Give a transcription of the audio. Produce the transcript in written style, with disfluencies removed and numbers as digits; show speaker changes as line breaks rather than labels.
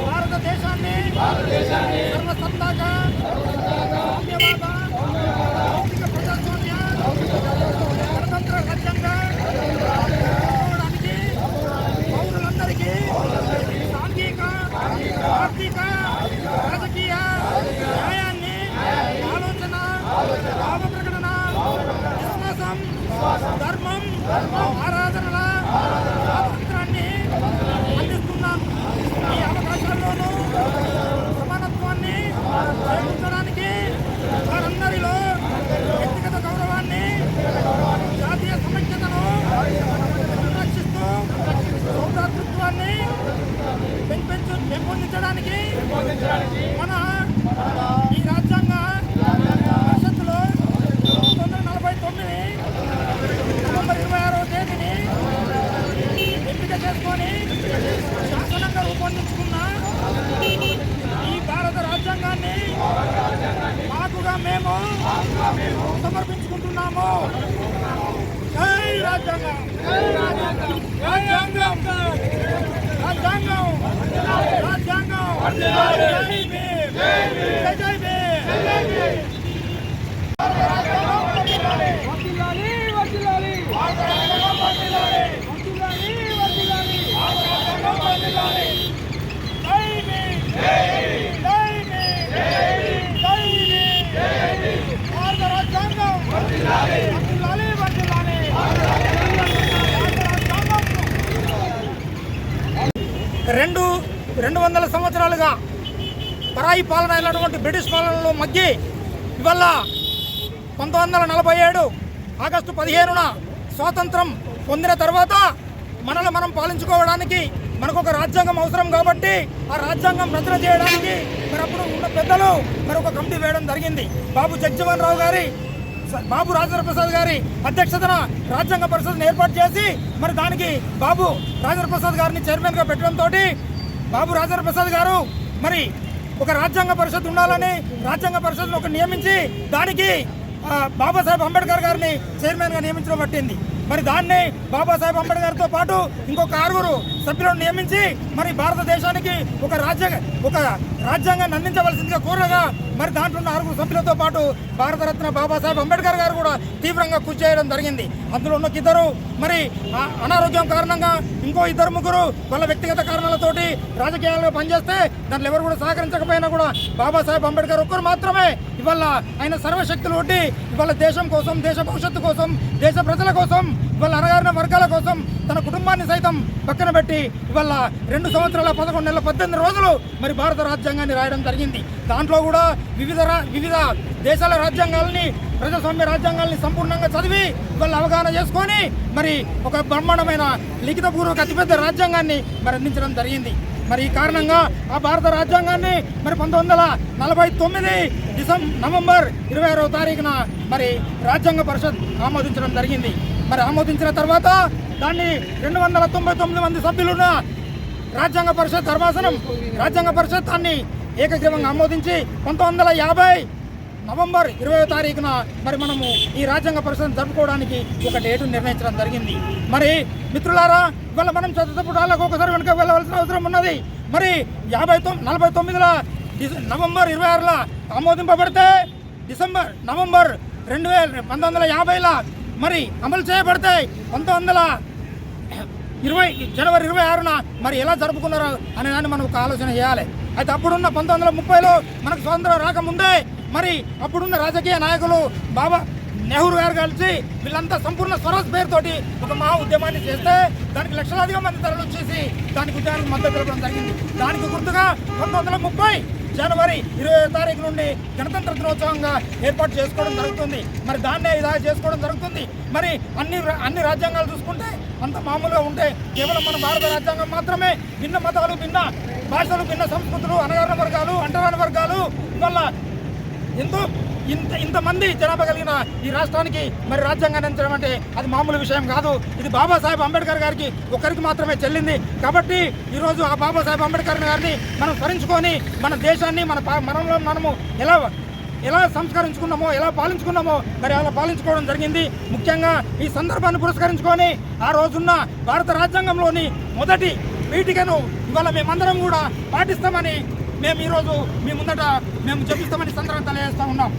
భారతదేశాన్ని సర్వసత్తాక ప్రజాస్వామ్య గణతంత్ర రాజ్యంగా పౌరులందరికీ సాంఘిక ఆర్థిక రాజకీయ న్యాయాన్ని ఆలోచన భావ ప్రకటన విశ్వాసం ధర్మం ఆరాధనల స్వాతంత్రాన్ని అందిస్తున్నాం. ఈ అవకాశాల్లోనూ సమానత్వాన్ని చేకూర్చడానికి వారందరిలో వ్యక్తిగత గౌరవాన్ని జాతీయ సమైక్యతను సంరక్షిస్తూ సౌభ్రాతృత్వాన్ని పెంపొందించడానికి మన ఈ రాజ్యాంగ పరిషత్తులో 1949 నవంబర్ 26వ తేదీని ఎంపిక చేసుకొని శాసనంగా రూపొందించుకున్న ఈ భారత రాజ్యాంగాన్ని మాకుగా మేము సమర్పించుకుంటున్నాము. జై రాజ్యాంగం, రాజ్యాంగం, రాజ్యాంగం, రాజ్యాంగం, జై భీమ్, జై భీమ్. రెండు వందల సంవత్సరాలుగా పరాయి పాలన అయినటువంటి బ్రిటిష్ పాలనలో మగ్గి ఇవాళ 1947 ఆగస్టు 15న స్వాతంత్రం పొందిన తర్వాత మనల్ని మనం పాలించుకోవడానికి మనకు ఒక రాజ్యాంగం అవసరం కాబట్టి ఆ రాజ్యాంగం రచన చేయడానికి మరి అప్పుడు ఉన్న పెద్దలు మరి ఒక కమిటీ వేయడం జరిగింది. బాబు జగజ్జీవన్ రావు గారి, బాబు రాజేంద్ర ప్రసాద్ గారి అధ్యక్షతన రాజ్యాంగ పరిషత్ను ఏర్పాటు చేసి మరి దానికి బాబు రాజేంద్ర ప్రసాద్ గారిని చైర్మన్గా పెట్టడంతో బాబు రాజేంద్ర ప్రసాద్ గారు మరి ఒక రాజ్యాంగ పరిషత్ ఉండాలని రాజ్యాంగ పరిషత్ను ఒక నియమించి దానికి బాబాసాహెబ్ అంబేద్కర్ గారిని చైర్మన్గా నియమించడం పట్టింది. మరి దాన్ని బాబాసాహెబ్ అంబేద్కర్తో పాటు ఇంకొక 6 సభ్యులను నియమించి మరి భారతదేశానికి ఒక రాజ్యాంగాన్ని అందించవలసిందిగా కోరగా మరి దాంట్లో ఉన్న 6 సభ్యులతో పాటు భారతరత్న బాబాసాహెబ్ అంబేద్కర్ గారు కూడా తీవ్రంగా కృషి చేయడం జరిగింది. అందులో ఉన్న 2 మరి అనారోగ్యం కారణంగా ఇంకో 2-3 వాళ్ళ వ్యక్తిగత కారణాలతోటి రాజకీయాల్లో పనిచేస్తే దాంట్లో ఎవరు కూడా సహకరించకపోయినా కూడా బాబాసాహెబ్ అంబేద్కర్ ఒక్కరు మాత్రమే ఇవాళ ఆయన సర్వశక్తులు ఒడ్డి ఇవాళ దేశం కోసం, దేశ భవిష్యత్తు కోసం, దేశ ప్రజల కోసం, ఇవాళ అణగారిన వర్గాల కోసం తన కుటుంబాన్ని సైతం పక్కన పెట్టి ఇవాళ 2 సంవత్సరాల 11 నెలల 18 రోజులు మరి భారత రాజ్యాంగాన్ని రాయడం జరిగింది. దాంట్లో కూడా వివిధ దేశాల రాజ్యాంగాలని, ప్రజాస్వామ్య రాజ్యాంగాల్ని సంపూర్ణంగా చదివి ఇవాళ అవగాహన చేసుకొని మరి ఒక బ్రహ్మాండమైన లిఖితపూర్వక అతిపెద్ద రాజ్యాంగాన్ని మరి అందించడం జరిగింది. మరి ఈ కారణంగా ఆ భారత రాజ్యాంగాన్ని మరి 1949 నవంబర్ 26వ తారీఖున మరి రాజ్యాంగ పరిషత్ ఆమోదించడం జరిగింది. మరి ఆమోదించిన తర్వాత దాన్ని 299 మంది సభ్యులున్న రాజ్యాంగ పరిషత్ ధర్మాసనం రాజ్యాంగ పరిషత్ దాన్ని ఏకగ్రీవంగా ఆమోదించి 1950 నవంబర్ 20వ తారీఖున మరి మనము ఈ రాజ్యాంగ పరిషత్ జరుపుకోవడానికి ఒక డేటు నిర్ణయించడం జరిగింది. మరి మిత్రులారా, ఇవాళ మనం చదువుతాలకు ఒకసారి వెనుక వెళ్ళవలసిన అవసరం ఉన్నది. మరి 49 నవంబర్ 26ల ఆమోదింపబడితే నవంబర్ 1950 మరి అమలు చేయబడతాయి. 1920 జనవరి 26న మరి ఎలా జరుపుకున్నారో అనే దాన్ని మనం ఒక ఆలోచన చేయాలి. అయితే అప్పుడున్న 1930లో మనకు స్వాతంత్రం రాకముందే మరి అప్పుడున్న రాజకీయ నాయకులు బాబా నెహ్రూ గారు కలిసి వీళ్ళంతా సంపూర్ణ స్వరాజ్ పేరుతోటి ఒక మహా ఉద్యమాన్ని చేస్తే దానికి లక్షలాదిగా మంది తరలి వచ్చేసి దానికి ఉద్యమానికి మద్దతు తెలపడం జరిగింది. దానికి గుర్తుగా 1930 జనవరి 20వ తారీఖు నుండి గణతంత్ర దినోత్సవంగా ఏర్పాటు చేసుకోవడం జరుగుతుంది. మరి దాన్నే ఇలా చేసుకోవడం జరుగుతుంది. మరి అన్ని రాజ్యాంగాలు చూసుకుంటే అంత మామూలుగా ఉంటే కేవలం మన భారత రాజ్యాంగం మాత్రమే భిన్న మతాలు, భిన్న భాషలు, భిన్న సంస్కృతులు, అణగారిన వర్గాలు, అంటరాని వర్గాలు, ఇవాళ ఇంతమంది జనాభా కలిగిన ఈ రాష్ట్రానికి మరి రాజ్యాంగాన్ని అందించడం అంటే అది మామూలు విషయం కాదు. ఇది బాబాసాహెబ్ అంబేద్కర్ గారికి ఒక్కరికి మాత్రమే చెల్లింది. కాబట్టి ఈరోజు ఆ బాబాసాహెబ్ అంబేద్కర్ గారిని మనం స్మరించుకొని మన దేశాన్ని మనలో మనము ఎలా సంస్కరించుకున్నామో, ఎలా పాలించుకున్నామో మరి అలా పాలించుకోవడం జరిగింది. ముఖ్యంగా ఈ సందర్భాన్ని పురస్కరించుకొని ఆ రోజున్న భారత రాజ్యాంగంలోని మొదటి పీఠికను ఇవాళ మేమందరం కూడా పాటిస్తామని మేము ఈరోజు మీ ముందట మేము చెప్పిస్తామని సందర్భం తెలియజేస్తూ ఉన్నాం.